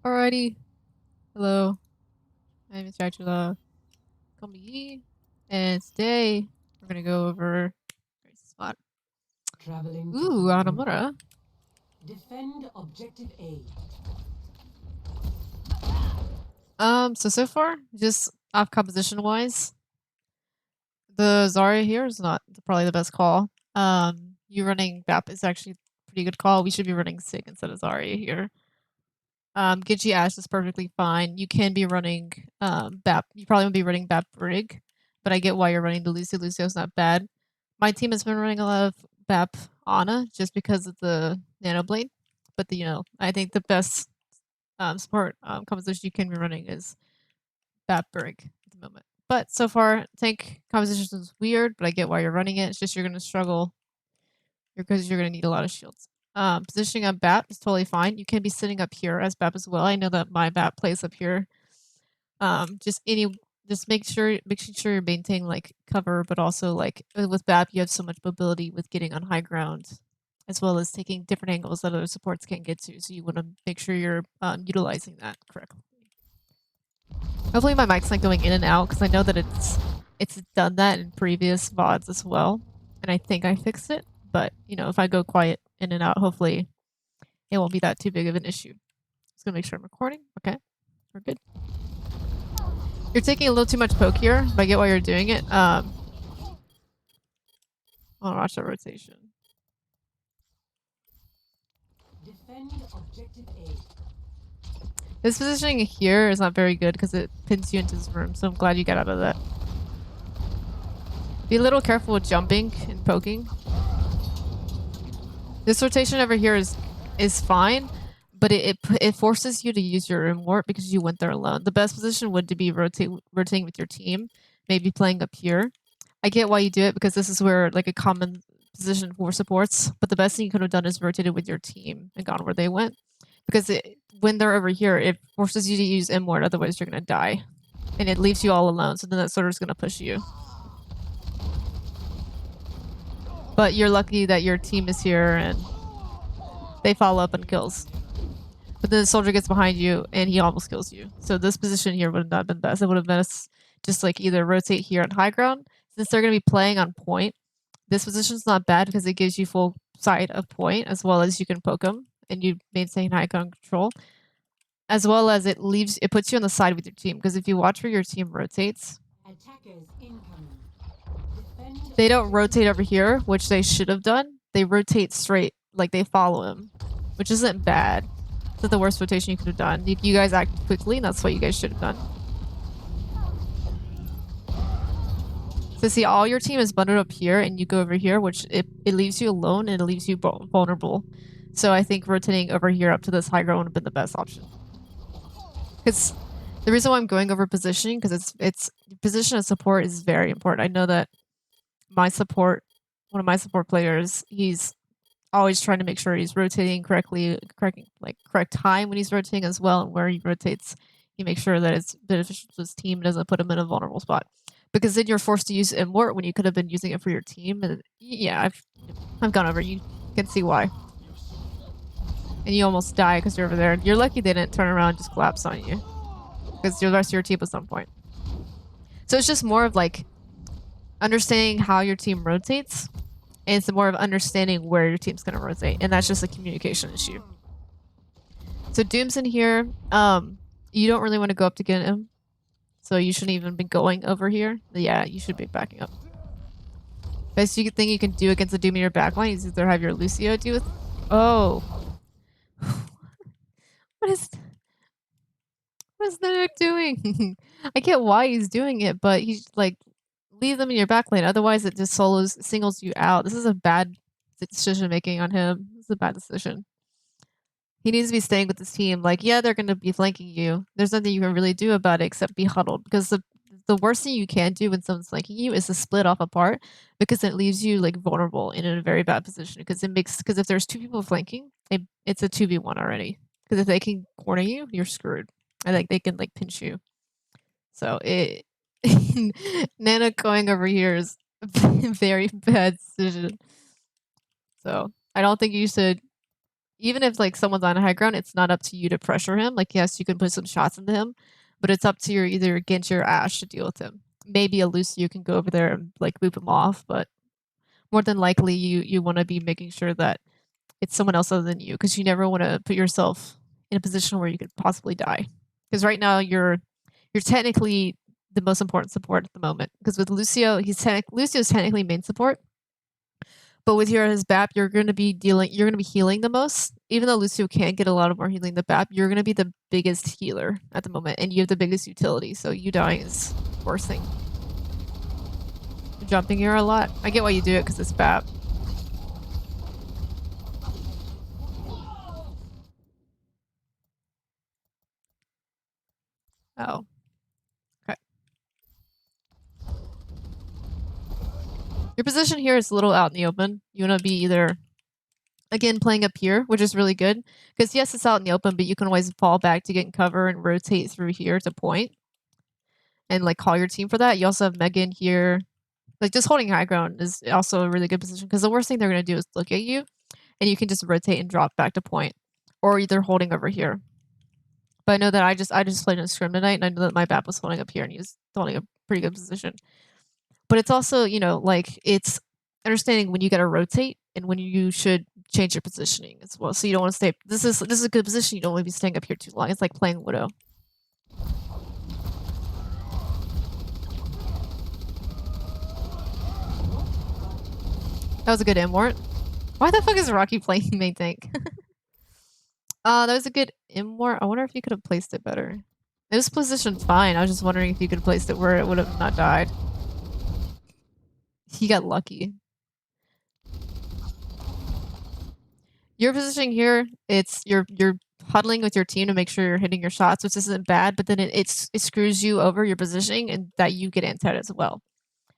Alrighty. Hello. I'm Miss Dracula. Call me Yi. And today we're gonna go over where's the spot. Traveling to Ooh, Unknown. Anamura. Defend objective A. So far, just off composition wise, the Zarya here is not probably the best call. You running BAP is actually a pretty good call. We should be running Sig instead of Zarya here. Genji Ashe is perfectly fine. You can be running BAP. You probably won't be running BAP Rig, but I get why you're running the Lucio. Lucio's not bad. My team has been running a lot of BAP Ana just because of the Nano Blade. But I think the best support composition you can be running is BAP Rig at the moment. But so far, tank composition is weird, but I get why you're running it. It's just you're gonna struggle because you're gonna need a lot of shields. Positioning up BAP is totally fine. You can be sitting up here as BAP as well. I know that my BAP plays up here. Just making sure you're maintaining like cover, but also like with BAP you have so much mobility with getting on high ground, as well as taking different angles that other supports can't get to. So you want to make sure you're utilizing that correctly. Hopefully my mic's not going in and out because I know that it's done that in previous VODs as well, and I think I fixed it. But if I go quiet in and out, hopefully it won't be that too big of an issue. Just gonna make sure I'm recording. Okay, we're good. You're taking a little too much poke here, but I get why you're doing it. I'll watch that rotation. Defend objective A. This positioning here is not very good because it pins you into this room, so I'm glad you got out of that. Be a little careful with jumping and poking. This rotation over here is fine, but it forces you to use your immort because you went there alone. The best position would to be rotating with your team, maybe playing up here. I get why you do it because this is where like a common position for supports, but the best thing you could have done is rotated with your team and gone where they went. Because when they're over here, it forces you to use immort, otherwise you're gonna die. And it leaves you all alone, so then that sorter is gonna push you. But you're lucky that your team is here and they follow up and kills. But then the soldier gets behind you and he almost kills you. So this position here would have not been best. It would have been best just like either rotate here on high ground. Since they're gonna be playing on point, this position's not bad because it gives you full sight of point as well as you can poke them and you maintain high ground control. As well as it puts you on the side with your team because if you watch where your team rotates, they don't rotate over here, which they should have done. They rotate straight, like they follow him, which isn't bad. It's not the worst rotation you could have done. You guys acted quickly, and that's what you guys should have done. So see, all your team is bundled up here, and you go over here, which it leaves you alone and it leaves you vulnerable. So I think rotating over here up to this high ground would have been the best option. Because the reason why I'm going over positioning, because it's position of support is very important. I know that one of my support players, he's always trying to make sure he's rotating correctly, correct time when he's rotating as well, and where he rotates, he makes sure that it's beneficial to his team and doesn't put him in a vulnerable spot. Because then you're forced to use immort when you could have been using it for your team. And yeah, I've gone over. You can see why. And you almost die because you're over there. You're lucky they didn't turn around and just collapse on you, because the rest of your team at some point. So it's just more of like understanding how your team rotates, and it's more of understanding where your team's gonna rotate, and that's just a communication issue. So Doom's in here. You don't really want to go up to get him, so you shouldn't even be going over here. But yeah, you should be backing up. Best thing you can do against the Doom in your backline is either have your Lucio do with. Oh, what is Nenek doing? I get why he's doing it, but he's like, leave them in your backline. Otherwise, it just singles you out. This is a bad decision making on him. This is a bad decision. He needs to be staying with his team. Like, yeah, they're going to be flanking you. There's nothing you can really do about it except be huddled, because the worst thing you can do when someone's flanking you is to split off apart, because it leaves you like vulnerable and in a very bad position. Because if there's two people flanking, it's a 2v1 already. Because if they can corner you, you're screwed. I think they can like pinch you. So Nana going over here is a very bad decision. So I don't think you should even if like someone's on high ground, it's not up to you to pressure him. Like, yes, you can put some shots into him, but it's up to your either Genji or Ashe to deal with him. Maybe a Lucio can go over there and like move him off, but more than likely you want to be making sure that it's someone else other than you, because you never want to put yourself in a position where you could possibly die. Because right now you're technically the most important support at the moment. Because with Lucio, Lucio's technically main support, but with his BAP, you're going to be healing the most. Even though Lucio can get a lot of more healing than BAP, you're going to be the biggest healer at the moment, and you have the biggest utility. So you dying is worst thing. You're jumping here a lot. I get why you do it because it's BAP. Oh. Okay. Your position here is a little out in the open. You want to be either, again, playing up here, which is really good. Because yes, it's out in the open, but you can always fall back to get in cover and rotate through here to point. And like call your team for that. You also have Megan here. Like just holding high ground is also a really good position. Because the worst thing they're going to do is look at you. And you can just rotate and drop back to point. Or either holding over here. But I know that I just played in a scrim tonight, and I know that my BAP was holding up here, and he was holding a pretty good position. But it's also, you know, like it's understanding when you gotta rotate and when you should change your positioning as well. So you don't want to stay. This is a good position. You don't want to be staying up here too long. It's like playing Widow. That was a good Immort. Why the fuck is Rocky playing main tank? That was a good Immort. I wonder if you could have placed it better. It was positioned fine. I was just wondering if you could have placed it where it would have not died. He got lucky. Your positioning here, it's you're huddling with your team to make sure you're hitting your shots, which isn't bad, but then it screws you over your positioning and that you get anti as well.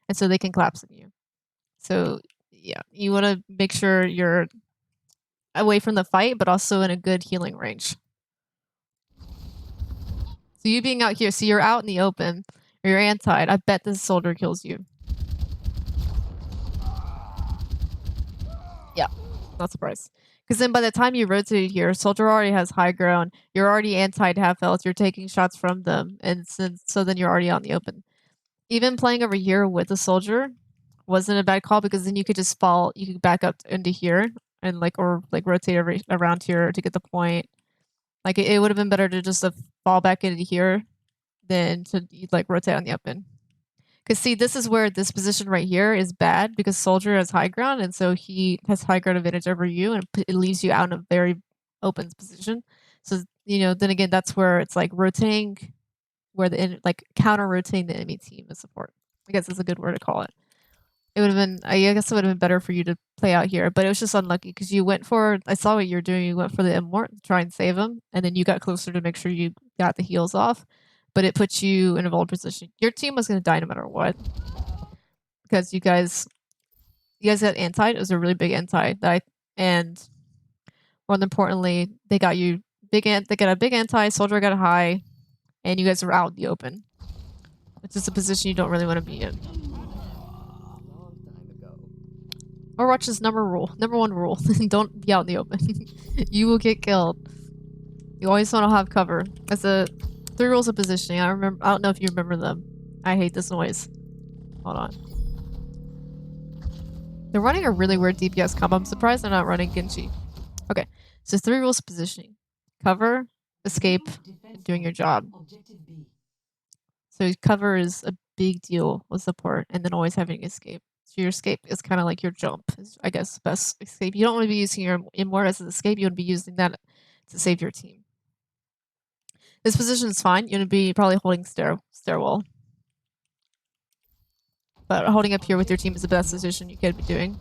And so they can collapse on you. So yeah, you want to make sure you're away from the fight, but also in a good healing range. So you being out here, so you're out in the open, or you're anti-ed, I bet this soldier kills you. Yeah, not surprised. Because then by the time you rotate here, soldier already has high ground, you're already anti-ed half health, you're taking shots from them, and so then you're already out in the open. Even playing over here with the soldier wasn't a bad call, because then you could just fall, you could back up into here, and or rotate around here to get the point. Like it would have been better to just fall back into here than to like rotate on the open. Because see, this is where this position right here is bad, because soldier has high ground, and so he has high ground advantage over you, and it leaves you out in a very open position. So you know, then again, that's where it's like rotating, where like counter rotating the enemy team is support. I guess is a good word to call it. It would have been, I guess it would have been better for you to play out here, but it was just unlucky because you went for, I saw what you were doing, you went for the Immort to try and save him, and then you got closer to make sure you got the heals off, but it puts you in a vulnerable position. Your team was going to die no matter what, because you guys got anti. It was a really big anti, and more than importantly, they got you they got a big anti, soldier got a high, and you guys were out in the open, which is a position you don't really want to be in. Overwatch's number one rule: don't be out in the open. You will get killed. You always want to have cover. That's the 3 rules of positioning. I don't know if you remember them. I hate this noise. Hold on. They're running a really weird DPS combo. I'm surprised they're not running Genji. Okay, so 3 rules of positioning: cover, escape, and doing your job. So cover is a big deal with support, and then always having escape. So your escape is kind of like your jump, is, I guess, best escape. You don't want to be using your Immort as an escape. You want to be using that to save your team. This position is fine. You're going to be probably holding stairwell. But holding up here with your team is the best decision you could be doing.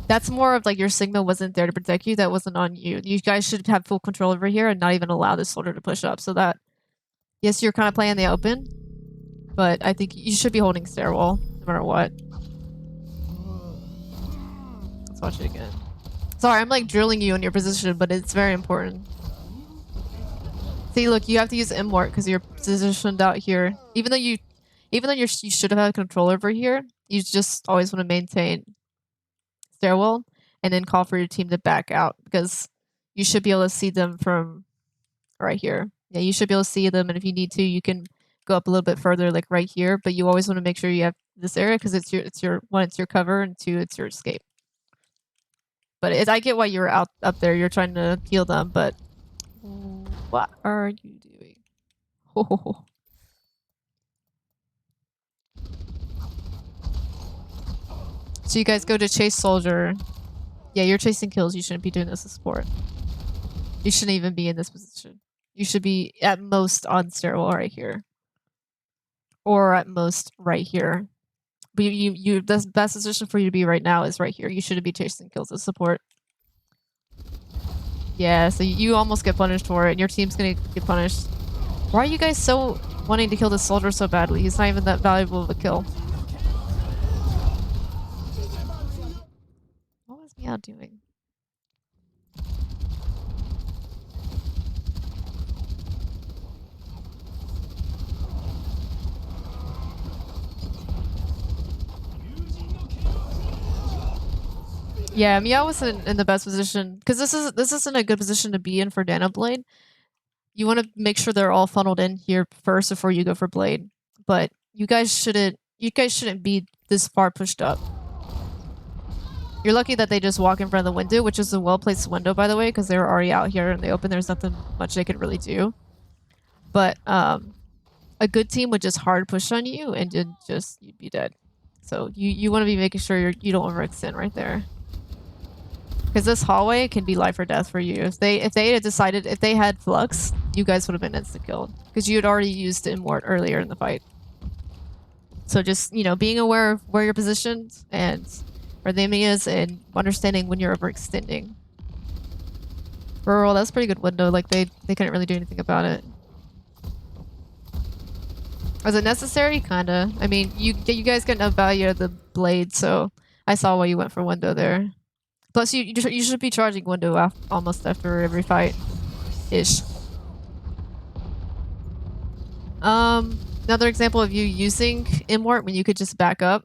That's more of like your Sigma wasn't there to protect you. That wasn't on you. You guys should have full control over here and not even allow this soldier to push up. So that, yes, you're kind of playing the open, but I think you should be holding stairwell no matter what. Let's watch it again. Sorry, I'm like drilling you in your position, but it's very important. See, look, you have to use Immort because you're positioned out here. Even though you should have had control over here, you just always want to maintain stairwell. and then call for your team to back out, because you should be able to see them from right here. Yeah, you should be able to see them, and if you need to, you can go up a little bit further, like right here. But you always want to make sure you have this area, because it's your one, it's your cover, and two, it's your escape. But I get why you're out up there. You're trying to heal them, but what are you doing? Oh. So you guys go to chase soldier. Yeah, you're chasing kills. You shouldn't be doing this as support. You shouldn't even be in this position. You should be at most on stairwell right here, or at most right here. But the best position for you to be right now is right here. You shouldn't be chasing kills as support. Yeah, so you almost get punished for it, and your team's gonna get punished. Why are you guys so wanting to kill this soldier so badly? He's not even that valuable of a kill. What was Meow doing? Yeah, Meow wasn't in the best position, because this isn't a good position to be in for Dana Blade. You want to make sure they're all funneled in here first before you go for Blade. But you guys shouldn't be this far pushed up. You're lucky that they just walk in front of the window, which is a well-placed window, by the way, because they were already out here in the open. There's nothing much they could really do. But a good team would just hard push on you, and you'd be dead. So you want to be making sure you don't overextend right there, because this hallway can be life or death for you. If they had decided, if they had flux, you guys would have been insta killed, because you had already used Immort earlier in the fight. So just, being aware of where you're positioned and where the enemy is, and understanding when you're overextending. Rural, that's a pretty good window. Like they couldn't really do anything about it. Was it necessary? Kinda. I mean, you guys get enough value of the blade, so I saw why you went for window there. Plus, you should be charging window almost after every fight, ish. Another example of you using Immort when you could just back up.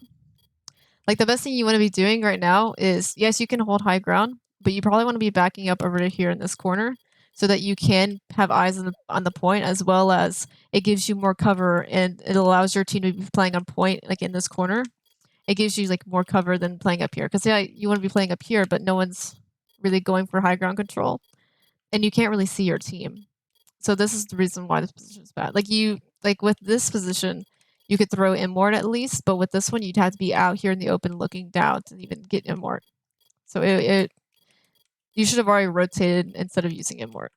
Like, the best thing you want to be doing right now is, yes, you can hold high ground, but you probably want to be backing up over to here in this corner, so that you can have eyes on the point, as well as it gives you more cover, and it allows your team to be playing on point, like in this corner. It gives you like more cover than playing up here, because yeah, you want to be playing up here, but no one's really going for high ground control, and you can't really see your team. So this is the reason why this position is bad. Like with this position, you could throw Immort at least, but with this one, you'd have to be out here in the open looking down to even get Immort. So you should have already rotated instead of using Immort.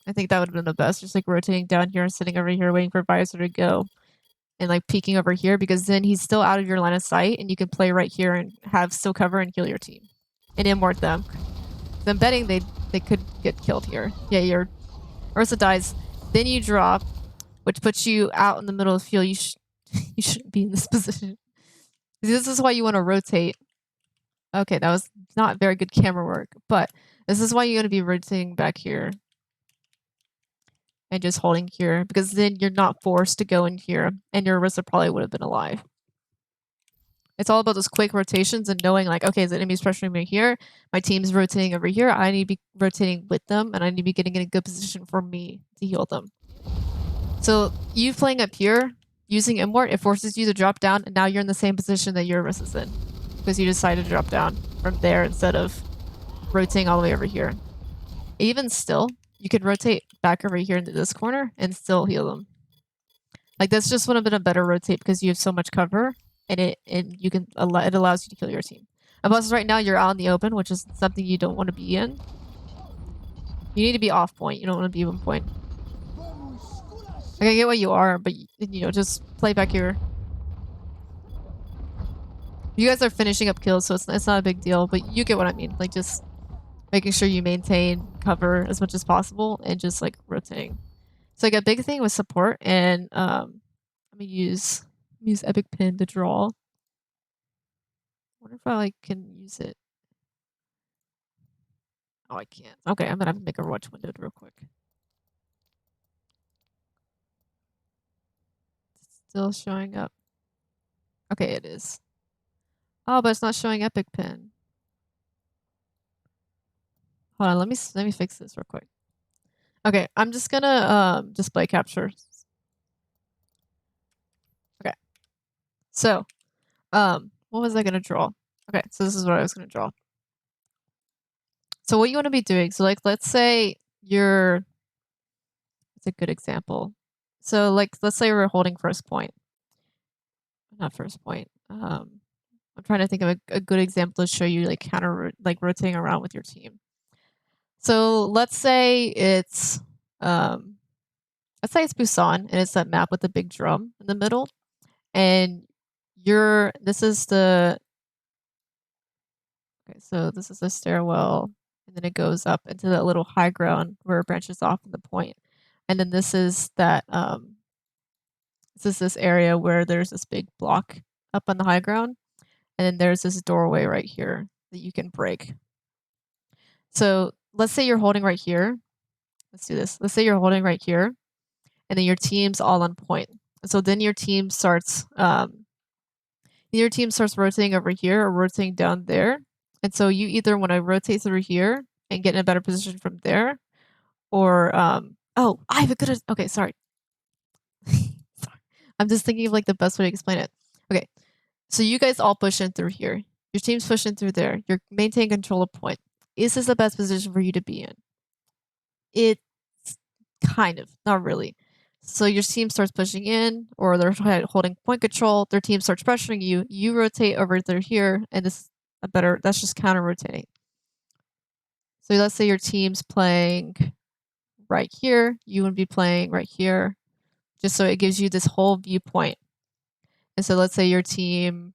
I think that would have been the best, just like rotating down here and sitting over here waiting for Visor to go, and like peeking over here, because then he's still out of your line of sight, and you can play right here and have still cover and heal your team and Immort them. So I'm betting they could get killed here. Yeah, your Ursa dies, then you drop, which puts you out in the middle of the field. You shouldn't be in this position. This is why you want to rotate. Okay, that was not very good camera work, but this is why you want to be rotating back here and just holding here, because then you're not forced to go in here, and your Orisa probably would have been alive. It's all about those quick rotations and knowing, like, okay, the enemy's pressuring me here, my team's rotating over here, I need to be rotating with them, and I need to be getting in a good position for me to heal them. So you playing up here, using Immort, it forces you to drop down, and now you're in the same position that your Orisa's in, because you decided to drop down from there instead of rotating all the way over here. Even still, you could rotate back over here into this corner and still heal them. Like, this just would have been a better rotate, because you have so much cover, and it allows you to kill your team. And plus, right now you're out in the open, which is something you don't want to be in. You need to be off point. You don't want to be on point. Like, I get what you are, but just play back here. You guys are finishing up kills, so it's not a big deal. But you get what I mean. Like, just making sure you maintain cover as much as possible, and just like rotating. So like a big thing with support, and let me use Epic Pin to draw. I wonder if I can use it. Oh, I can't. Okay, I'm gonna have to make a watch window real quick. It's still showing up. Okay, it is. Oh, but it's not showing Epic Pin. Hold on, let me fix this real quick. Okay, I'm just gonna display capture. Okay. So, what was I gonna draw? Okay, so this is what I was gonna draw. So what you want to be doing, so like let's say you're, it's a good example. So like let's say we're holding first point. Not first point. I'm trying to think of a good example to show you like counter like rotating around with your team. So let's say it's Busan and it's that map with the big drum in the middle. And this is the stairwell, and then it goes up into that little high ground where it branches off in the point. And then this is this area where there's this big block up on the high ground, and then there's this doorway right here that you can break. So let's say you're holding right here. Let's do this. Let's say you're holding right here, and then your team's all on point. So then your team starts rotating over here or rotating down there. And so you either want to rotate through here and get in a better position from there, or oh, I have a good. Okay, sorry. Sorry. I'm just thinking of like the best way to explain it. Okay, so you guys all push in through here. Your team's pushing through there. You're maintaining control of point. Is this the best position for you to be in? It's kind of, not really. So your team starts pushing in, or they're holding point control. Their team starts pressuring you. You rotate over through here, and that's just counter rotating. So let's say your team's playing right here. You would be playing right here, just so it gives you this whole viewpoint. And so let's say your team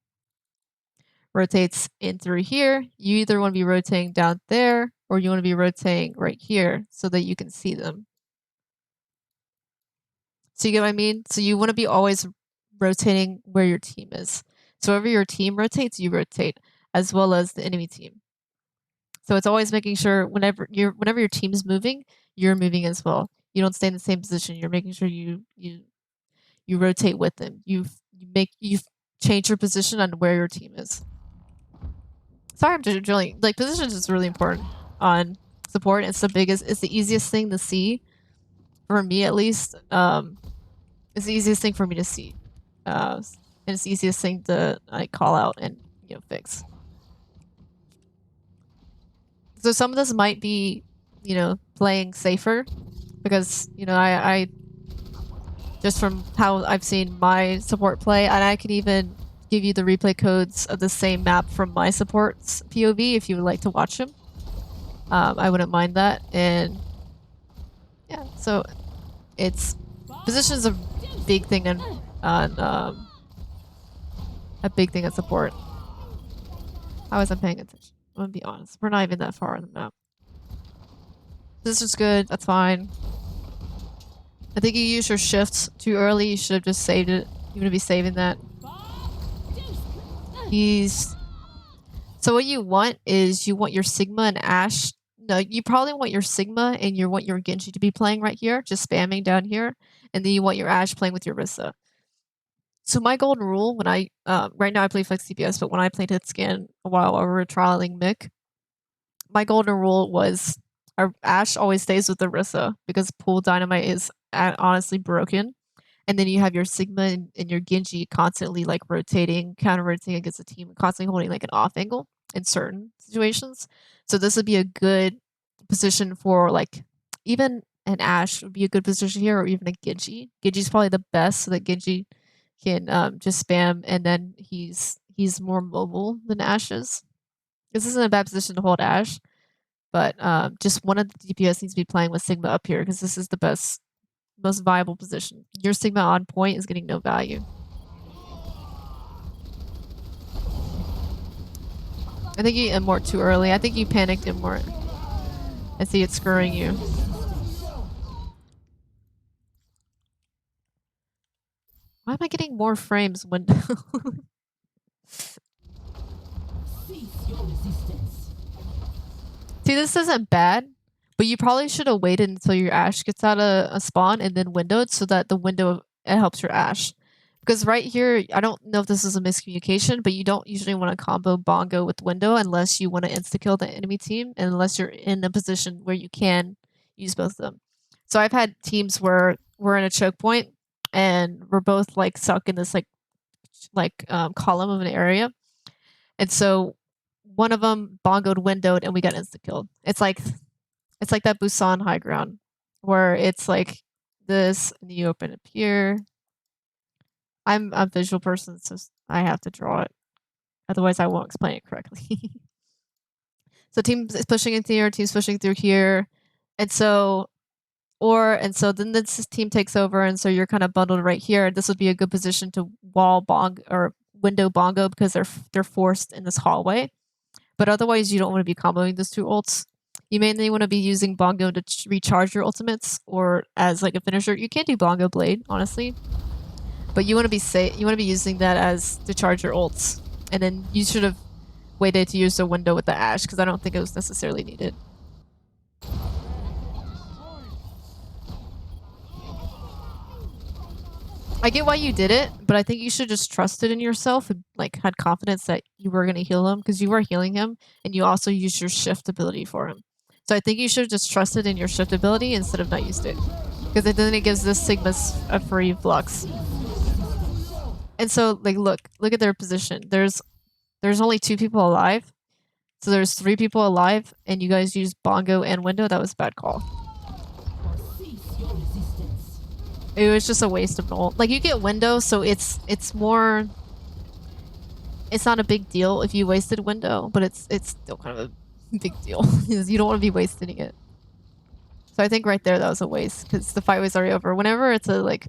rotates in through here. You either want to be rotating down there, or you want to be rotating right here so that you can see them. So you get what I mean? So you want to be always rotating where your team is. So wherever your team rotates, you rotate, as well as the enemy team. So it's always making sure whenever your team is moving, you're moving as well. You don't stay in the same position. You're making sure you rotate with them. You change your position on where your team is. Sorry, I'm just drilling. Like, positions is really important on support. It's the easiest thing to see, for me at least. It's the easiest thing for me to see, and it's the easiest thing to call out and fix. So some of this might be, playing safer, because I just from how I've seen my support play, and I can even give you the replay codes of the same map from my support's POV if you would like to watch them. I wouldn't mind that. And yeah, so position's a big thing on support. I wasn't paying attention. I'm gonna be honest. We're not even that far on the map. Position's good. That's fine. I think you used your shifts too early. You should have just saved it. You want to be saving that. So what you want is you want your Sigma and Ashe. No, you probably want your Sigma and you want your Genji to be playing right here, just spamming down here, and then you want your Ashe playing with your Rissa. So my golden rule when right now I play Flex CPS, but when I played Hitscan a while we were trialing Mick, my golden rule was our Ashe always stays with the Rissa because Pool Dynamite is honestly broken. And then you have your Sigma and your Genji constantly like rotating, counter-rotating against the team, constantly holding like an off angle in certain situations. So this would be a good position for like even an Ashe would be a good position here, or even a Genji. Genji's probably the best, so that Genji can just spam, and then he's more mobile than Ashe is. This isn't a bad position to hold Ashe, but just one of the DPS needs to be playing with Sigma up here because this is the most viable position. Your Sigma on point is getting no value. I think you immort too early. I think you panicked immort. I see it screwing you. Why am I getting more frames when... See, this isn't bad, but you probably should have waited until your Ashe gets out of a spawn and then windowed so that the window it helps your Ashe. Because right here, I don't know if this is a miscommunication, but you don't usually want to combo Bongo with Window unless you want to insta-kill the enemy team and unless you're in a position where you can use both of them. So I've had teams where we're in a choke point and we're both like stuck in this column of an area. And so one of them bongoed windowed and we got insta-killed. It's like that Busan high ground where it's like this and you open up here. I'm a visual person, so I have to draw it. Otherwise, I won't explain it correctly. So team is pushing into here, team's pushing through here. And so then this team takes over, and so you're kind of bundled right here. This would be a good position to wall bong or window bongo because they're forced in this hallway. But otherwise, you don't want to be comboing those two ults. You mainly want to be using bongo to recharge your ultimates or as like a finisher. You can do bongo blade, honestly. But you want to be safe. You want to be using that as to charge your ults, and then you should have waited to use the window with the Ashe because I don't think it was necessarily needed. I get why you did it, but I think you should just trust it in yourself and like had confidence that you were gonna heal him because you were healing him, and you also used your shift ability for him. So I think you should have just trusted in your shift ability instead of not used it, because then it gives this Sigma a free flux. And so, like, look at their position. There's only 2 people alive. So there's 3 people alive, and you guys used bongo and window. That was a bad call. It was just a waste of an ult. Like, you get window, so it's more... It's not a big deal if you wasted window, but it's still kind of a big deal. Because you don't want to be wasting it. So I think right there that was a waste, because the fight was already over. Whenever it's a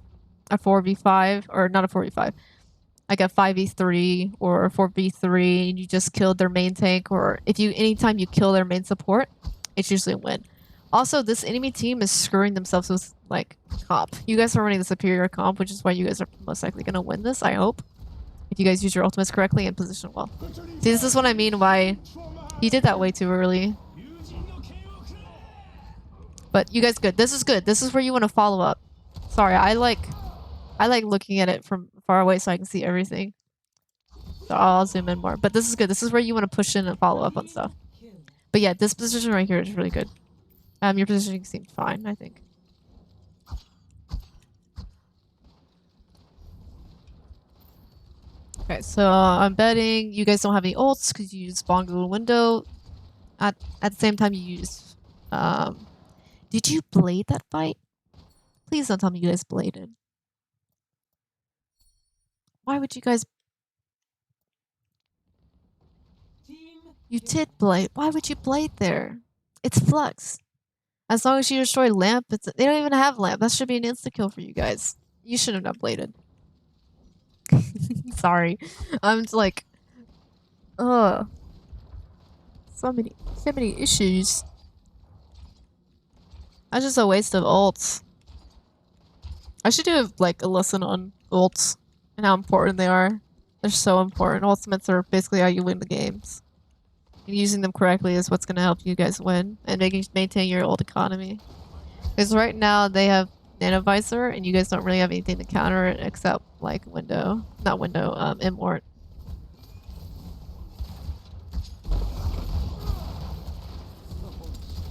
4v5, or not a 4v5, like a 5v3 or a 4v3, and you just killed their main tank, or anytime you kill their main support, it's usually a win. Also, this enemy team is screwing themselves with like comp. You guys are running the superior comp, which is why you guys are most likely gonna win this, I hope. If you guys use your ultimates correctly and position well. See, this is what I mean why he did that way too early. But you guys good. This is good. This is where you want to follow up. Sorry, I like looking at it from far away so I can see everything. So I'll zoom in more. But this is good. This is where you want to push in and follow up on stuff. But yeah, this position right here is really good. Your positioning seems fine, I think. Okay, so I'm betting you guys don't have any ults because you use bongo window. At the same time, you use... did you blade that fight? Please don't tell me you guys bladed. Why would you guys... You did blade. Why would you blade there? It's flux. As long as you destroy lamp, they don't even have lamp. That should be an insta-kill for you guys. You should have not bladed. Sorry. I'm just like... Ugh. So many issues. That's just a waste of ults. I should do like a lesson on ults and how important they are. They're so important. Ultimates are basically how you win the games. And using them correctly is what's going to help you guys win and maintain your ult economy. Because right now they have Nanovisor and you guys don't really have anything to counter it except like window. Not window, Immort.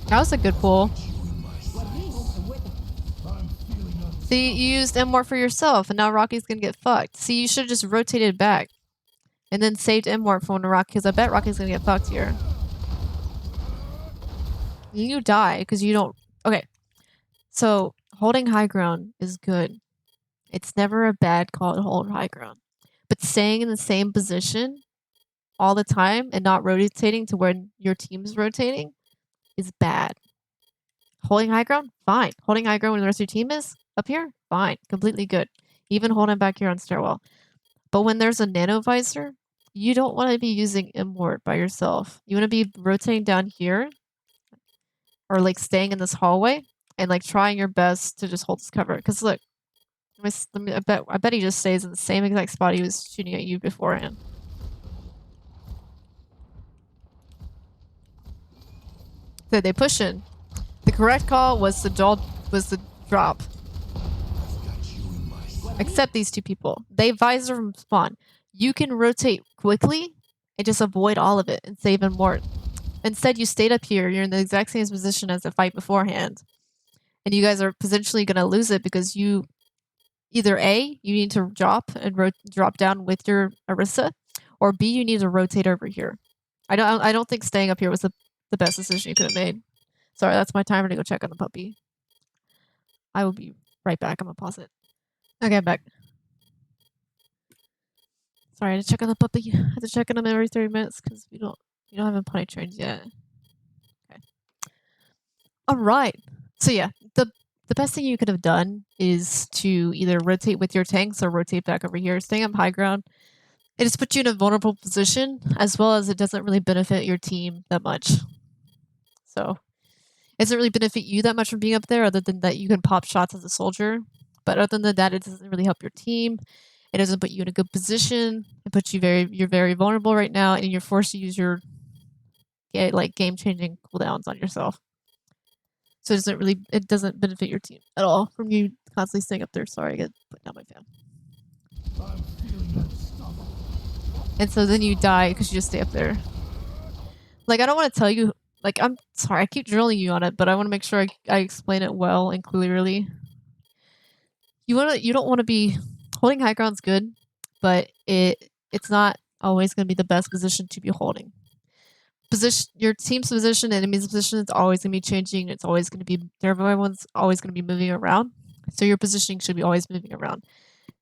That was a good pull. See, you used Immort for yourself, and now Rocky's gonna get fucked. See, you should have just rotated back. And then saved Immort for when Rocky, because I bet Rocky's gonna get fucked here. You die, because you don't... Okay. So, holding high ground is good. It's never a bad call to hold high ground. But staying in the same position all the time and not rotating to where your team is rotating is bad. Holding high ground? Fine. Holding high ground when the rest of your team is up here? Fine. Completely good. Even holding back here on stairwell. But when there's a Nanovisor, you don't want to be using Immort by yourself. You want to be rotating down here or like staying in this hallway and like trying your best to just hold this cover. Because look, I bet he just stays in the same exact spot he was shooting at you beforehand. So they push in. The correct call was the drop. Except these two people. They visor from spawn. You can rotate quickly and just avoid all of it and save even more. Instead, you stayed up here. You're in the exact same position as the fight beforehand. And you guys are potentially going to lose it because you either A, you need to drop and drop down with your Orisa, or B, you need to rotate over here. I don't think staying up here was the best decision you could have made. Sorry, that's my timer to go check on the puppy. I will be right back. I'm gonna pause it. Okay, I'm back. Sorry, I had to check on the puppy. I have to check on him every 30 minutes because we don't have him potty trained yet. Okay. All right. So yeah, the best thing you could have done is to either rotate with your tanks or rotate back over here. Staying up high ground, it just puts you in a vulnerable position, as well as it doesn't really benefit your team that much. So it doesn't really benefit you that much from being up there, other than that you can pop shots as a soldier. But other than that, it doesn't really help your team. It doesn't put you in a good position. It puts you you're very vulnerable right now, and you're forced to use your game-changing cooldowns on yourself. So it doesn't benefit your team at all from you constantly staying up there. Sorry, I got put down my fan. And so then you die because you just stay up there. Like, I don't want to tell you, like, I'm sorry, I keep drilling you on it, but I want to make sure I explain it well and clearly. You don't want to be holding high ground's good, but it's not always going to be the best position to be holding. Your team's position, enemy's position, it's always going to be changing. It's always going to be everyone's always going to be moving around. So your positioning should be always moving around.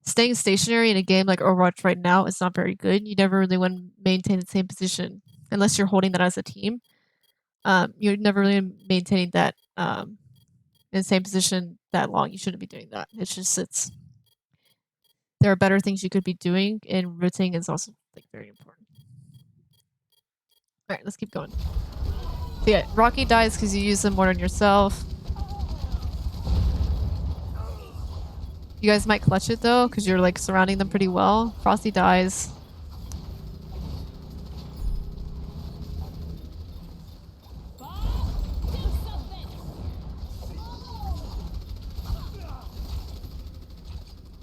Staying stationary in a game like Overwatch right now is not very good. You never really want to maintain the same position unless you're holding that as a team. You're never really maintaining that in the same position that long. You shouldn't be doing that. There are better things you could be doing, and rotating is also very important. All right, let's keep going. So yeah, Rocky dies because you use them more on yourself. You guys might clutch it though, because you're surrounding them pretty well. Frosty dies.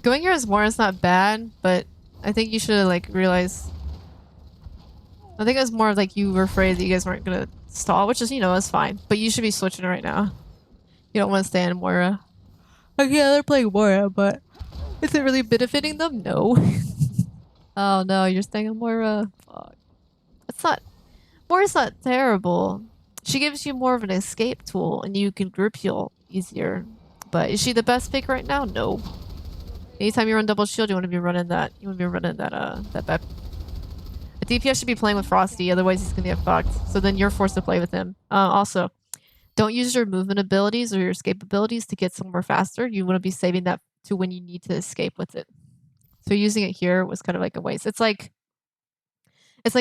Going here as Moira is not bad, but I think you should have realized. I think it was more of you were afraid that you guys weren't gonna stall, which is is fine. But you should be switching right now. You don't want to stay on Moira. Like, yeah, they're playing Moira, but is it really benefiting them? No. Oh no, you're staying on Moira. Fuck. It's not. Moira's not terrible. She gives you more of an escape tool, and you can group heal easier. But is she the best pick right now? No. Anytime you run double shield, you want to be running that. You want to be running that back. A DPS should be playing with Frosty, otherwise he's gonna get fucked. So then you're forced to play with him. Also, don't use your movement abilities or your escape abilities to get somewhere faster. You want to be saving that to when you need to escape with it. So using it here was kind of like a waste. It's like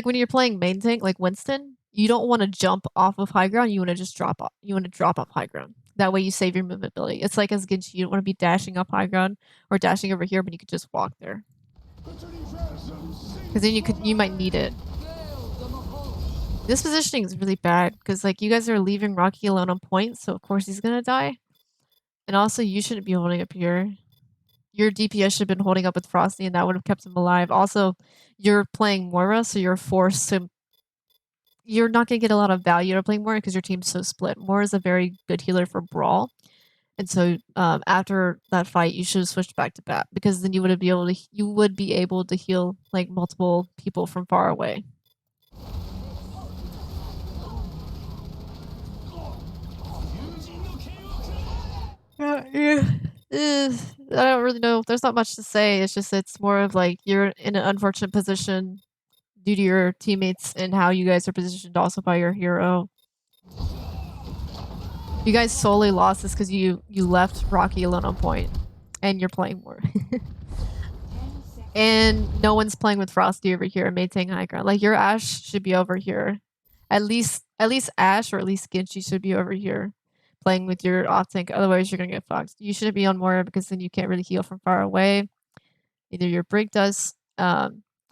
when you're playing main tank, like Winston, you don't want to jump off of high ground. You want to just drop off. You want to drop off high ground. That way you save your movement ability. It's like as Genji, you don't want to be dashing up high ground or dashing over here, but you could just walk there. Because then you might need it. This positioning is really bad because you guys are leaving Rocky alone on point, so of course he's gonna die. And also you shouldn't be holding up here. Your DPS should have been holding up with Frosty, and that would have kept him alive. Also, you're playing Moira, so you're forced to. You're not gonna get a lot of value out of playing Moira because your team's so split. Moira is a very good healer for Brawl, and so after that fight, you should have switched back to Bat because then you would be able to heal multiple people from far away. Yeah. I don't really know. There's not much to say. It's more of you're in an unfortunate position due to your teammates and how you guys are positioned also by your hero. You guys solely lost this because you left Rocky alone on point and you're playing more. And no one's playing with Frosty over here and maintaining high ground. Your Ashe should be over here. At least Ashe or at least Genji should be over here playing with your off tank. Otherwise, you're gonna get fucked. You shouldn't be on Moira because then you can't really heal from far away. Either your Brig does.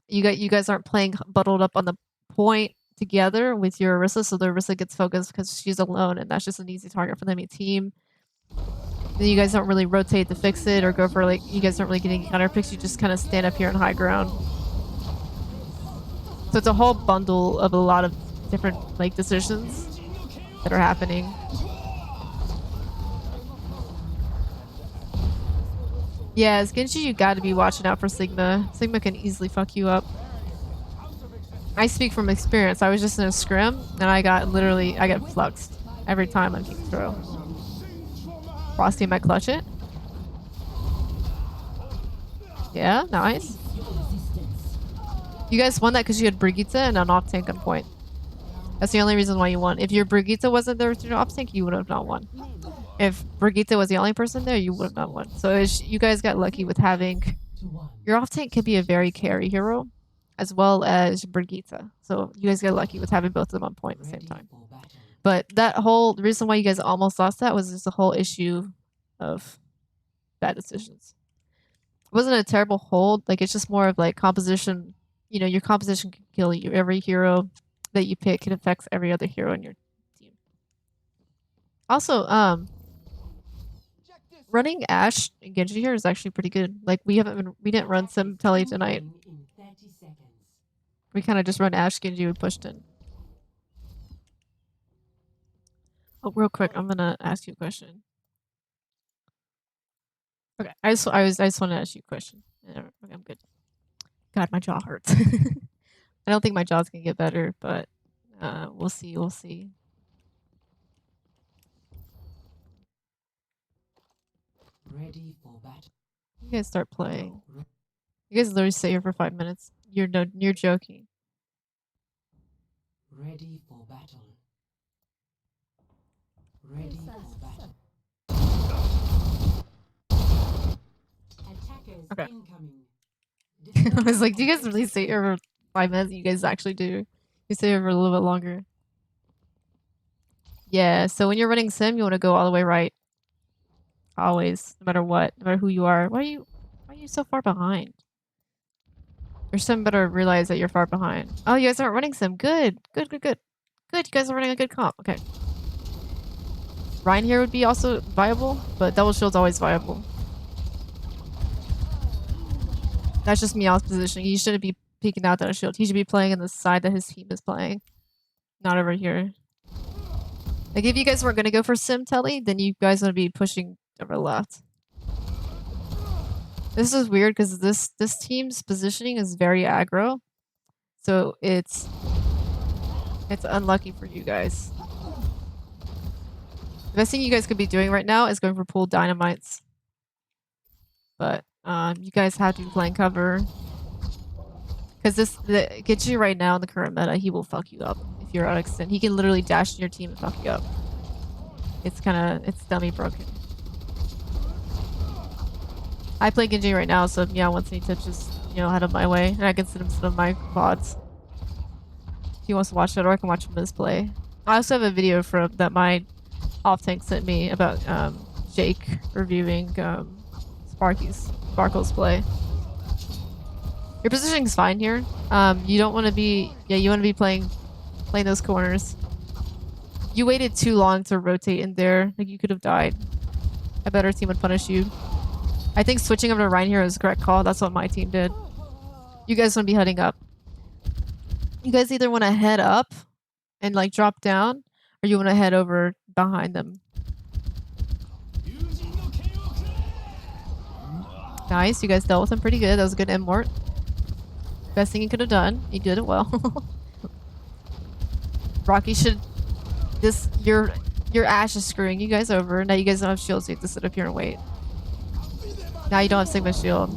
You guys aren't playing bundled up on the point together with your Orisa, so the Orisa gets focused because she's alone, and that's just an easy target for the enemy team. Then you guys don't really rotate to fix it or go for like, you guys aren't really getting counter picks. You just kind of stand up here on high ground. So it's a whole bundle of a lot of different like decisions that are happening. Yeah, as Genji, you gotta be watching out for Sigma. Sigma can easily fuck you up. I speak from experience. I was just in a scrim and I got fluxed every time on King Throw. Frosty might clutch it. Yeah, nice. You guys won that because you had Brigitte and an off tank on point. That's the only reason why you won. If your Brigitte wasn't there with your off tank, you would have not won. If Brigitte was the only person there, you would have not won. So you guys got lucky with having your off tank could be a very carry hero, as well as Brigitte. So you guys got lucky with having both of them on point at the same time. But the reason why you guys almost lost that was just the whole issue of bad decisions. It wasn't a terrible hold. Like it's just more of like composition. You know, your composition can kill you. Every hero that you pick can affect every other hero in your team. Also, running Ashe and Genji here is actually pretty good. Like we didn't run Sim Telly tonight. We kind of just run Ashe, Genji, and pushed in. Oh, real quick, I'm gonna ask you a question. Okay, I just want to ask you a question. Okay, I'm good. God, my jaw hurts. I don't think my jaw's gonna get better, but we'll see. We'll see. Ready for battle. You guys start playing. You guys literally sit here for 5 minutes. You're joking. Ready for battle. Ready for battle. Attackers Okay. incoming. I was like, do you guys really sit here for 5 minutes? You guys actually do. You sit here for a little bit longer. Yeah, so when you're running Sim, you want to go all the way right. Always, no matter what, no matter who you are. Why are you so far behind? Your Sim better realize that you're far behind. Oh, you guys aren't running Sim. Good. Good, good, good. Good, you guys are running a good comp. Okay. Ryan here would be also viable, but double shield's always viable. That's just Meow's positioning. He shouldn't be peeking out that shield. He should be playing in the side that his team is playing. Not over here. Like, if you guys weren't going to go for Sim Telly, then you guys would be pushing over left. This is weird because this team's positioning is very aggro. So it's unlucky for you guys. The best thing you guys could be doing right now is going for pooled dynamites. But you guys have to be playing cover. Because gets you right now in the current meta, he will fuck you up if you're out extend. He can literally dash in your team and fuck you up. It's dummy broken. I play Genji right now, so yeah, once he touches, head up my way, and I can send him some of my VODs. If he wants to watch that, or I can watch him play. I also have a video that my off tank sent me about Jake reviewing Sparkle's play. Your positioning's fine here. You don't want to be, you want to be playing those corners. You waited too long to rotate in there. Like, you could have died. A better team would punish you. I think switching over to Ryan here is the correct call. That's what my team did. You guys want to be heading up. You guys either want to head up and like drop down, or you want to head over behind them. Nice, you guys dealt with him pretty good. That was a good M-Mort. Best thing you could have done. You did it well. Rocky should... Your Ashe is screwing you guys over. Now you guys don't have shields, so you have to sit up here and wait. Now you don't have Sigma shield.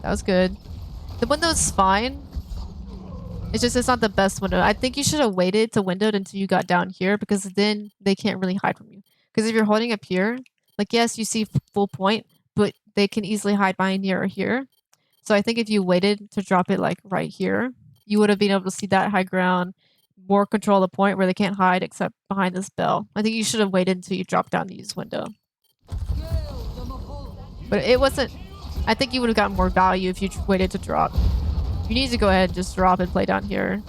That was good. The window's fine. It's not the best window. I think you should have waited to windowed until you got down here, because then they can't really hide from you. Because if you're holding up here, like, yes, you see full point, but they can easily hide behind here or here. So I think if you waited to drop it like right here, you would have been able to see that high ground, more control of the point where they can't hide except behind this bell. I think you should have waited until you dropped down to use window. But it wasn't... I think you would have gotten more value if you waited to drop. You need to go ahead and just drop and play down here.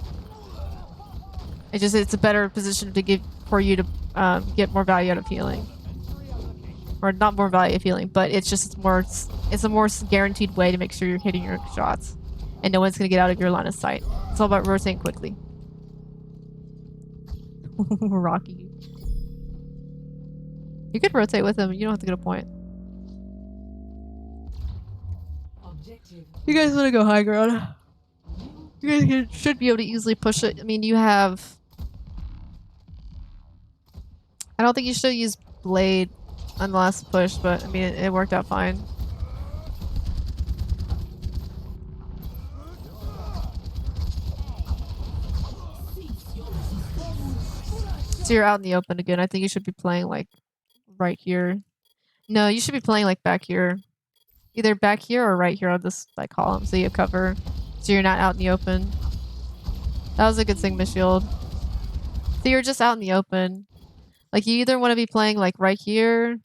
It's a better position for you to get more value out of healing, or not more value of healing, but it's a more guaranteed way to make sure you're hitting your shots, and no one's gonna get out of your line of sight. It's all about rotating quickly. Rocky, you could rotate with him. You don't have to get a point. Objective. You guys want to go high ground? You guys should be able to easily push it. I mean, you have. I don't think you should use blade on the last push, but I mean, it worked out fine. So you're out in the open again. I think you should be playing like right here. No, you should be playing like back here. Either back here or right here on this like column, so you have cover. So you're not out in the open. That was a good Sigma shield. So you're just out in the open. Like you either want to be playing like right here,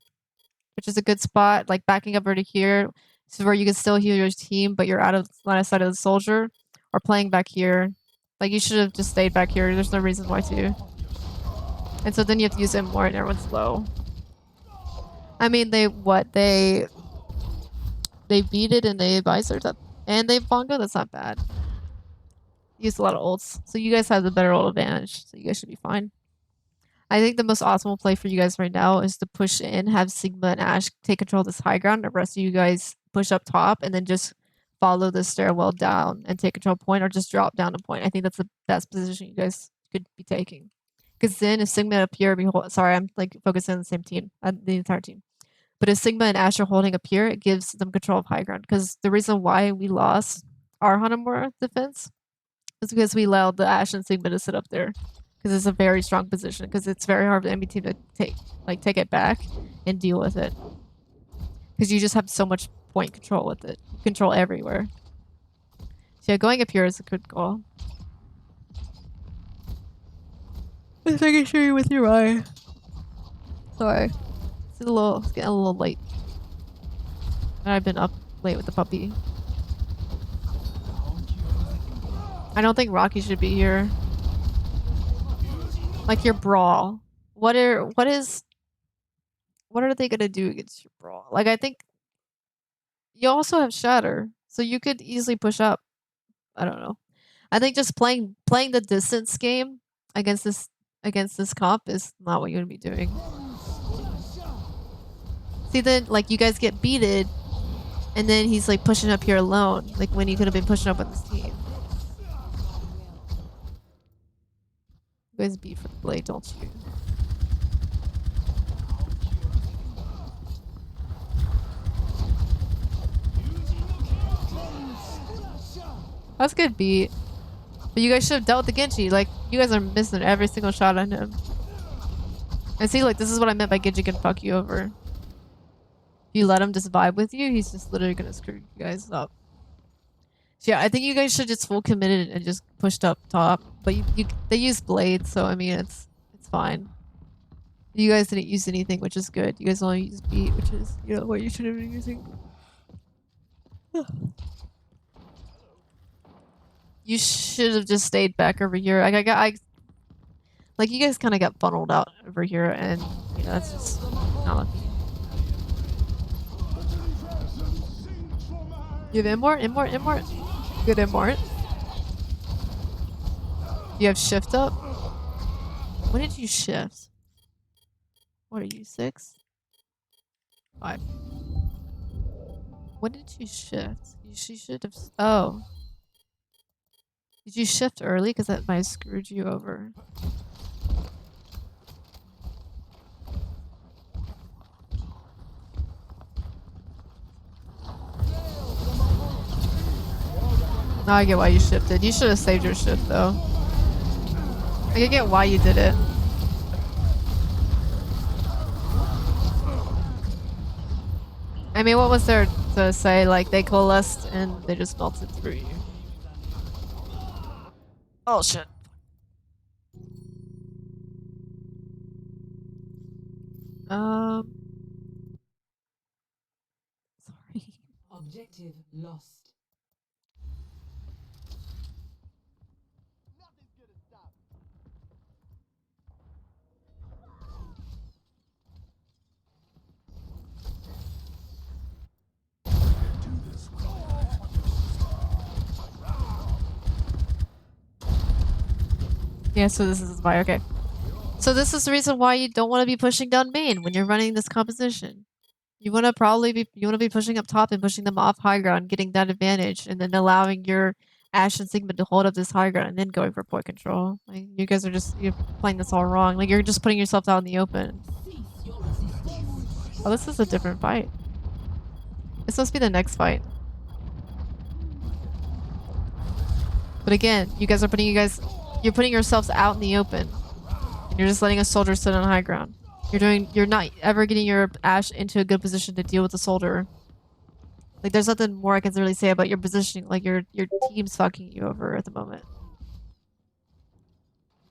which is a good spot, like backing up over to here, so where you can still heal your team, but you're out of line of sight of the soldier, or playing back here. Like you should have just stayed back here. There's no reason why to. And so then you have to use it more and everyone's low. I mean, they beat it and they advisors up and they bongo. That's not bad. Used a lot of ults, so you guys have the better ult advantage. So you guys should be fine. I think the most optimal play for you guys right now is to push in, have Sigma and Ashe take control of this high ground. The rest of you guys push up top and then just follow the stairwell down and take control point, or just drop down a point. I think that's the best position you guys could be taking. Because then if Sigma up here, sorry, I'm like focusing on the same team, the entire team. But if Sigma and Ashe are holding up here, it gives them control of high ground. Because the reason why we lost our Hanamura defense is because we allowed the Ashe and Sigma to sit up there. Because it's a very strong position. Because it's very hard for the enemy team to take it back and deal with it. Because you just have so much point control with it. Control everywhere. So yeah, going up here is a good call. Just making sure you're with your eye. Sorry. It's getting a little late. And I've been up late with the puppy. I don't think Rocky should be here. Like your brawl. What are they gonna do against your brawl? Like I think you also have Shatter, so you could easily push up. I don't know. I think just playing the distance game against this comp is not what you're gonna be doing. See, then like you guys get beated, and then he's like pushing up here alone, like when he could have been pushing up with his team. You guys beat for the blade, don't you? That's a good beat. But you guys should have dealt with the Genji. Like, you guys are missing every single shot on him. And see, like, this is what I meant by Genji can fuck you over. If you let him just vibe with you, he's just literally gonna screw you guys up. So yeah, I think you guys should just full committed and just pushed up top. But they use blade, so I mean, it's fine. You guys didn't use anything, which is good. You guys only used beat, which is, you know, what you should have been using. You should have just stayed back over here. Like, you guys kind of got funneled out over here, and, you know, that's just not lucky. You have Immort? Good Immort. You have shift up? When did you shift? What are you, 6? 5. When did you shift? She should have... Oh. Did you shift early? Because that might have screwed you over. Now I get why you shifted. You should have saved your shift, though. I can get why you did it. I mean, what was there to say? Like, they coalesced and they just melted through you. Oh, shit. Sorry. Objective lost. Yeah, so this is why. Okay. So this is the reason why you don't want to be pushing down main when you're running this composition. You want to be pushing up top and pushing them off high ground, getting that advantage, and then allowing your Ashe and Sigma to hold up this high ground and then going for point control. Like you guys are you're playing this all wrong. Like you're just putting yourself out in the open. Oh, this is a different fight. It's supposed to be the next fight. But again, you're putting yourselves out in the open. And you're just letting a soldier sit on high ground. You're not ever getting your Ashe into a good position to deal with the soldier. Like there's nothing more I can really say about your positioning. Like your team's fucking you over at the moment.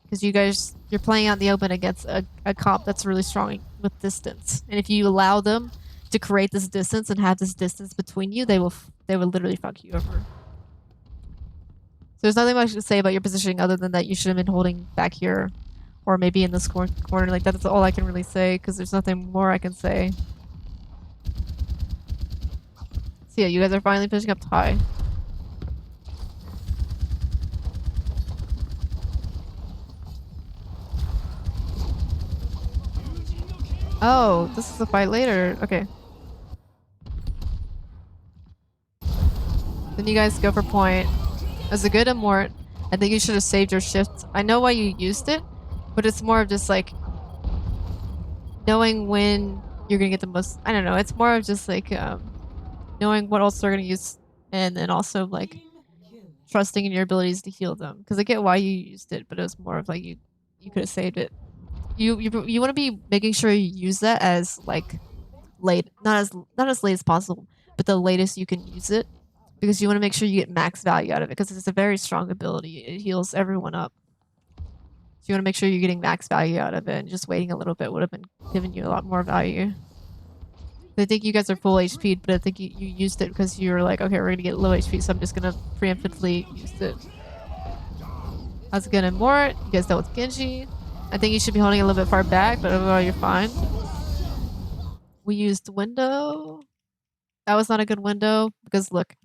Because you're playing out in the open against a comp that's really strong with distance. And if you allow them to create this distance and have this distance between you, they will literally fuck you over. So there's nothing much to say about your positioning other than that you should have been holding back here. Or maybe in this corner. Like, that's all I can really say, because there's nothing more I can say. So yeah, you guys are finally pushing up high. Oh, this is the fight later. Okay. Then you guys go for point. As a good Immort, I think you should have saved your shift. I know why you used it, but it's more of just like knowing when you're gonna get the most. I don't know. It's more of just like knowing what else they're gonna use, and then also like Team kill. trusting in your abilities to heal them. Because I get why you used it, but it was more of like you could have saved it. You want to be making sure you use that as like late, not as late as possible, but the latest you can use it, because you want to make sure you get max value out of it, because it's a very strong ability. It heals everyone up. So you want to make sure you're getting max value out of it, and just waiting a little bit would have been giving you a lot more value. I think you guys are full HP, but I think you used it because you were like, okay, we're gonna get low HP, so I'm just gonna preemptively use it. How's it going, Mort? You guys dealt with Genji. I think you should be holding a little bit far back, but overall you're fine. We used window. That was not a good window because look.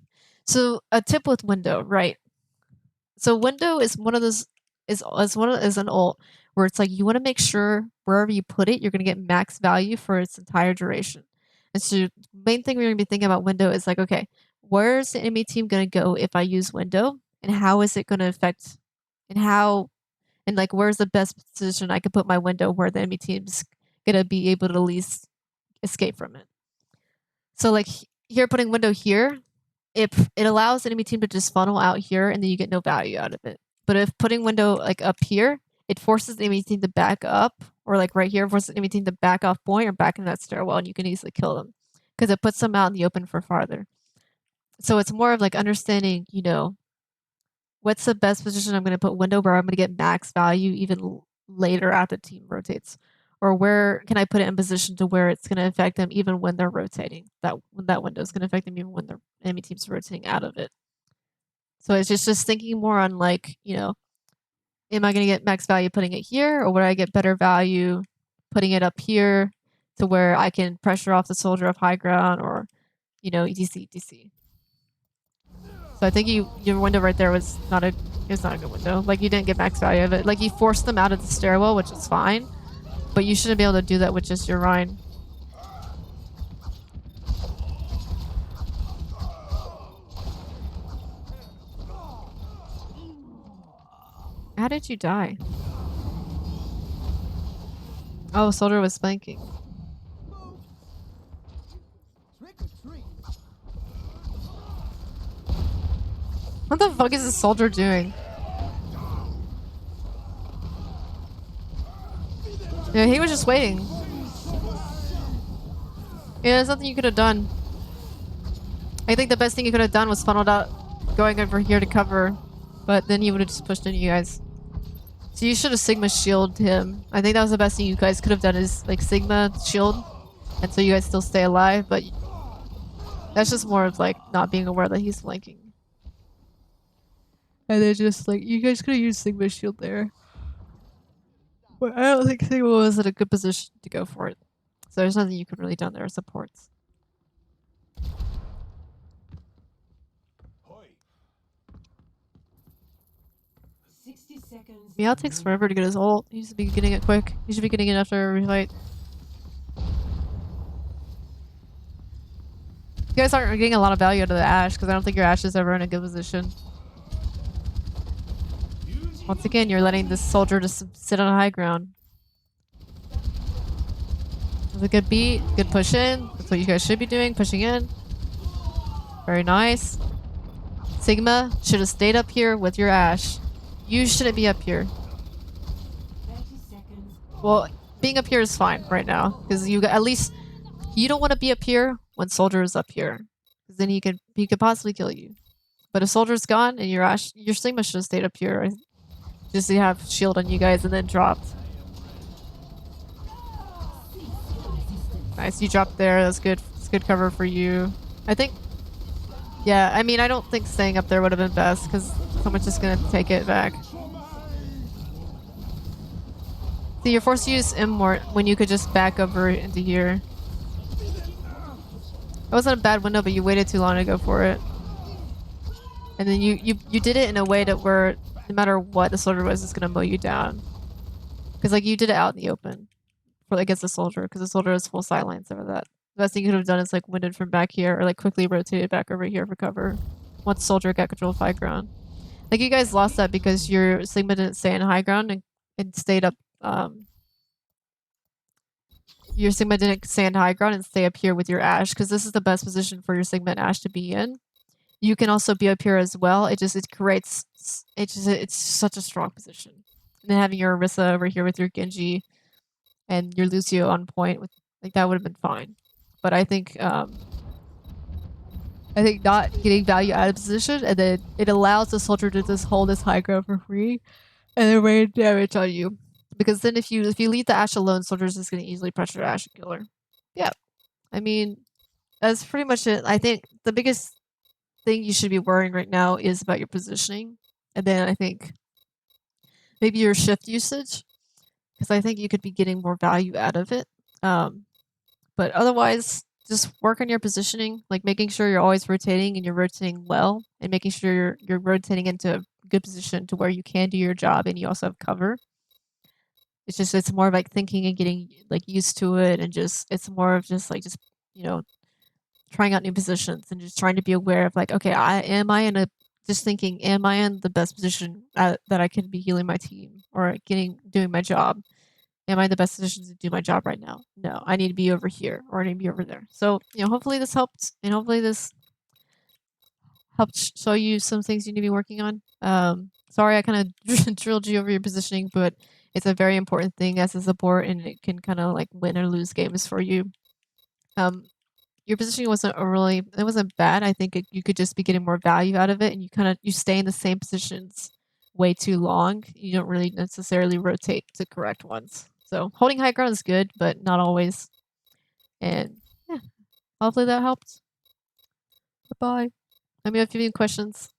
So a tip with window, right? So window is one of those is an ult where it's like you want to make sure wherever you put it, you're gonna get max value for its entire duration. And so the main thing we're gonna be thinking about window is like, okay, where's the enemy team gonna go if I use window, and how is it gonna affect, and like where's the best position I could put my window where the enemy team's gonna be able to at least escape from it. So like here, putting window here, it allows the enemy team to just funnel out here, and then you get no value out of it. But if putting window like up here, it forces the enemy team to back up, or like right here, forces the enemy team to back off point or back in that stairwell, and you can easily kill them because it puts them out in the open for farther. So it's more of like understanding, what's the best position I'm going to put window where I'm going to get max value even later after the team rotates, or where can I put it in position to where it's going to affect them even when they're rotating. That window is going to affect them even when the enemy team's rotating out of it. So it's just thinking more on like, am I going to get max value putting it here, or would I get better value putting it up here to where I can pressure off the soldier of high ground, or etc. So I think your window right there was not a good window. Like you didn't get max value of it. Like you forced them out of the stairwell, which is fine, but you shouldn't be able to do that with just your Rhine. How did you die? Oh, soldier was spanking. What the fuck is this soldier doing? Yeah, he was just waiting. Yeah, there's nothing you could have done. I think the best thing you could have done was funneled out, going over here to cover, but then he would have just pushed into you guys. So you should have Sigma shield him. I think that was the best thing you guys could have done, is like Sigma shield, and so you guys still stay alive, but that's just more of like not being aware that he's flanking. And then just like, you guys could have used Sigma shield there. But I don't think Sigma was in a good position to go for it. So there's nothing you could really done there as supports. 60 seconds Meow takes forever to get his ult. He should be getting it quick. He should be getting it after every fight. You guys aren't getting a lot of value out of the Ashe because I don't think your Ashe is ever in a good position. Once again, you're letting this soldier just sit on a high ground. It was a good beat, good push in. That's what you guys should be doing, pushing in. Very nice. Sigma should have stayed up here with your Ashe. You shouldn't be up here. 30 seconds. Well, being up here is fine right now because you at least you don't want to be up here when soldier is up here because then he could possibly kill you. But if soldier's gone and your Ashe, your Sigma should have stayed up here just to have shield on you guys and then dropped. Nice, you dropped there. That's good. It's good cover for you. I think. Yeah, I mean, I don't think staying up there would have been best because someone's just gonna take it back. See, you're forced to use Immort when you could just back over into here. It wasn't a bad window, but you waited too long to go for it. And then you did it in a way that where no matter what the soldier was, it's gonna mow you down. Because like you did it out in the open for against the soldier, because the soldier has full sightlines over that. The best thing you could have done is like winded from back here or like quickly rotated back over here for cover once soldier got control of high ground. Like you guys lost that because your Sigma didn't stay in high ground and stayed up. Your Sigma didn't stay in high ground and stay up here with your Ashe because this is the best position for your Sigma and Ashe to be in. You can also be up here as well. It creates it's such a strong position. And then having your Orisa over here with your Genji and your Lucio on point with like that would have been fine. But I think not getting value out of position and then it allows the soldier to just hold this high ground for free and then rain damage on you. Because then if you leave the Ashe alone, soldier's just gonna easily pressure Ashe and kill her. Yeah. I mean, that's pretty much it. I think the biggest thing you should be worrying right now is about your positioning. And then I think maybe your shift usage. Because I think you could be getting more value out of it. But otherwise, just work on your positioning, like making sure you're always rotating and you're rotating well, and making sure you're rotating into a good position to where you can do your job and you also have cover. It's more of like thinking and getting like used to it, and it's more of just you know trying out new positions and just trying to be aware of like, okay, am I in the best position that I can be healing my team or doing my job? Am I in the best position to do my job right now? No, I need to be over here or I need to be over there. So, hopefully this helped and hopefully this helped show you some things you need to be working on. Sorry I kind of drilled you over your positioning, but it's a very important thing as a support and it can kind of like win or lose games for you. Your positioning wasn't bad. I think you could just be getting more value out of it and you stay in the same positions way too long. You don't really necessarily rotate to correct ones. So holding high ground is good, but not always. And yeah, hopefully that helped. Bye-bye. Let me know if you have any questions.